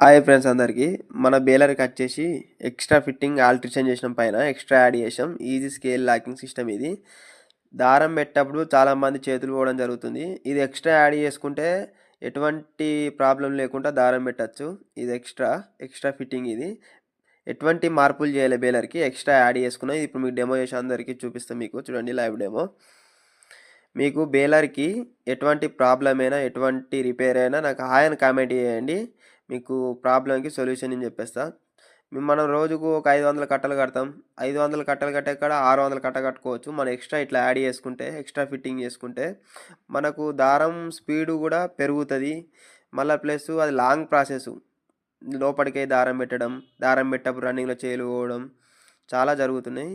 Hi friends అందరికీ మన బేలర్కి వచ్చేసి ఎక్స్ట్రా ఫిట్టింగ్ ఆల్ట్రేషన్ చేసిన పైన ఎక్స్ట్రా యాడ్ చేసాం. ఈజీ స్కేల్ లాకింగ్ సిస్టమ్ ఇది. దారం పెట్టేటప్పుడు చాలామంది చేతులు పోవడం జరుగుతుంది. ఇది ఎక్స్ట్రా యాడ్ చేసుకుంటే ఎటువంటి ప్రాబ్లం లేకుండా దారం పెట్టచ్చు. ఇది ఎక్స్ట్రా ఫిట్టింగ్ ఇది. ఎటువంటి మార్పులు చేయాలి బేలర్కి ఎక్స్ట్రా యాడ్ చేసుకున్నాం. ఇప్పుడు మీకు డెమో చేసి అందరికీ చూపిస్తాం. మీకు చూడండి లైవ్ డెమో. మీకు బేలర్కి ఎటువంటి ప్రాబ్లం అయినా ఎటువంటి రిపేర్ అయినా నాకు హాయ్ అని కామెంట్ చేయండి. మీకు ప్రాబ్లంకి సొల్యూషన్ అని చెప్పేస్తా. మనం రోజుకు ఒక 500 కట్టలు కడతాం. 500 కట్టలు కట్టే కాడ 600 కట్ట కట్టుకోవచ్చు. మనం ఎక్స్ట్రా ఇట్లా యాడ్ చేసుకుంటే ఎక్స్ట్రా ఫిట్టింగ్ చేసుకుంటే మనకు దారం స్పీడు కూడా పెరుగుతుంది. మళ్ళీ ప్లస్ అది లాంగ్ ప్రాసెస్. లోపలికే దారం పెట్టడం, దారం పెట్టప్పుడు రన్నింగ్లో చేలు పోవడం చాలా జరుగుతున్నాయి.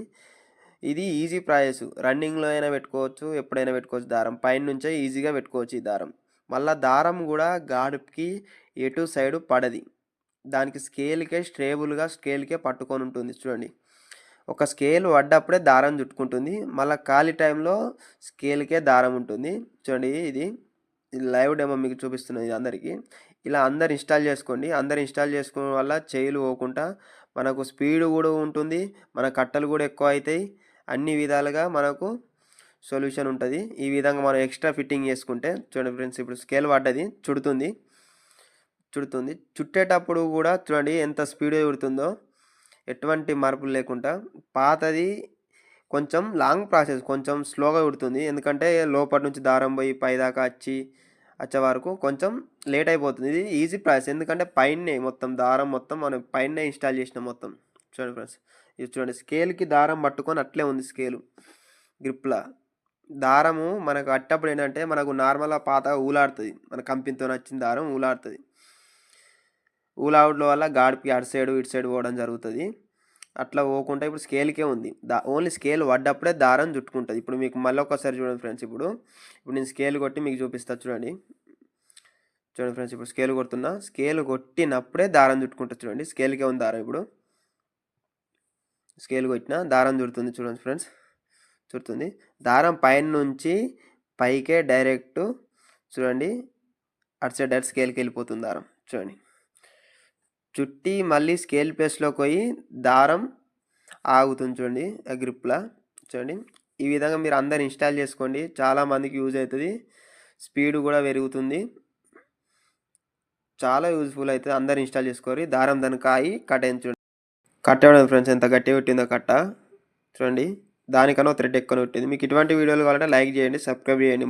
ఇది ఈజీ ప్రాసెస్. రన్నింగ్లో అయినా పెట్టుకోవచ్చు, ఎప్పుడైనా పెట్టుకోవచ్చు. దారం పైన నుంచే ఈజీగా పెట్టుకోవచ్చు ఈ దారం. మళ్ళీ దారం కూడా గాడుపుకి ఎటు సైడు పడది. దానికి స్కేల్కే స్టేబుల్గా స్కేల్కే పట్టుకొని ఉంటుంది. చూడండి, ఒక స్కేల్ పడ్డప్పుడే దారం చుట్టుకుంటుంది. మళ్ళీ ఖాళీ టైంలో స్కేల్కే దారం ఉంటుంది. చూడండి, ఇది లైవ్ డెమో మీకు చూపిస్తున్నది అందరికీ. ఇలా అందరు ఇన్స్టాల్ చేసుకోండి. అందరు ఇన్స్టాల్ చేసుకోవడం వల్ల చేయిలు పోకుండా మనకు స్పీడ్ కూడా ఉంటుంది, మన కట్టలు కూడా ఎక్కువ అవుతాయి. అన్ని విధాలుగా మనకు సొల్యూషన్ ఉంటుంది. ఈ విధంగా మనం ఎక్స్ట్రా ఫిట్టింగ్ చేసుకుంటే చూడండి ఫ్రెండ్స్, ఇప్పుడు స్కేల్ పడ్డది చుడుతుంది. చుట్టేటప్పుడు కూడా చూడండి ఎంత స్పీడ్గా చుడుతుందో, ఎటువంటి మార్పులు లేకుండా. పాతది కొంచెం లాంగ్ ప్రాసెస్, కొంచెం స్లోగా చుడుతుంది. ఎందుకంటే లోపల నుంచి దారం పోయి పైదాకా వచ్చే వరకు కొంచెం లేట్ అయిపోతుంది. ఇది ఈజీ ప్రాసెస్, ఎందుకంటే పైనే మొత్తం దారం మొత్తం మనం పైన ఇన్స్టాల్ చేసిన మొత్తం. చూడండి ఫ్రెండ్స్, ఇది చూడండి, స్కేల్కి దారం పట్టుకొని అట్లే ఉంది. స్కేలు గ్రిప్లా దారము మనకు అట్టప్పుడు ఏంటంటే మనకు నార్మల్గా పాత ఊలాడుతుంది. మన కంపెనీతో వచ్చిన దారం ఊలాడుతుంది. ఊలావుడ్ల వల్ల గాడిపి అటు సైడు ఇటు సైడ్ పోవడం జరుగుతుంది. అట్లా పోకుండా ఇప్పుడు స్కేల్కే ఉంది. ఓన్లీ స్కేల్ పడ్డప్పుడే దారం చుట్టుకుంటుంది. ఇప్పుడు మీకు మళ్ళీ ఒకసారి చూడండి ఫ్రెండ్స్, ఇప్పుడు నేను స్కేల్ కొట్టి మీకు చూపిస్తా. చూడండి ఫ్రెండ్స్, ఇప్పుడు స్కేల్ కొడుతున్నా. స్కేల్ కొట్టినప్పుడే దారం చుట్టుకుంటుంది. చూడండి, స్కేల్కే ఉంది దారం. ఇప్పుడు స్కేల్ కొట్టినా దారం చుడుతుంది. చూడండి ఫ్రెండ్స్, చుడుతుంది. దారం పైన నుంచి పైకే డైరెక్ట్ చూడండి అటు సైడ్ డైరెక్ట్ స్కేల్కి వెళ్ళిపోతుంది దారం. చూడండి, చుట్టి మళ్ళీ స్కేల్ ప్లేస్లోకి పోయి దారం ఆగుతుంది. చూడండి ఆ గ్రిప్లా. చూడండి, ఈ విధంగా మీరు అందరు ఇన్స్టాల్ చేసుకోండి. చాలామందికి యూజ్ అవుతుంది. స్పీడ్ కూడా పెరుగుతుంది. చాలా యూజ్ఫుల్ అవుతుంది. అందరు ఇన్స్టాల్ చేసుకోరు. దారం దానికి ఆగి కట్టేయండి. చూడండి, కట్టేయడం ఫ్రెండ్స్ ఎంత గట్టిగా పెట్టిందో కట్ట. చూడండి, దానికన్నా థ్రెడ్ ఎక్కువ పెట్టింది. మీకు ఇటువంటి వీడియోలు కావాలంటే లైక్ చేయండి, సబ్స్క్రైబ్ చేయండి.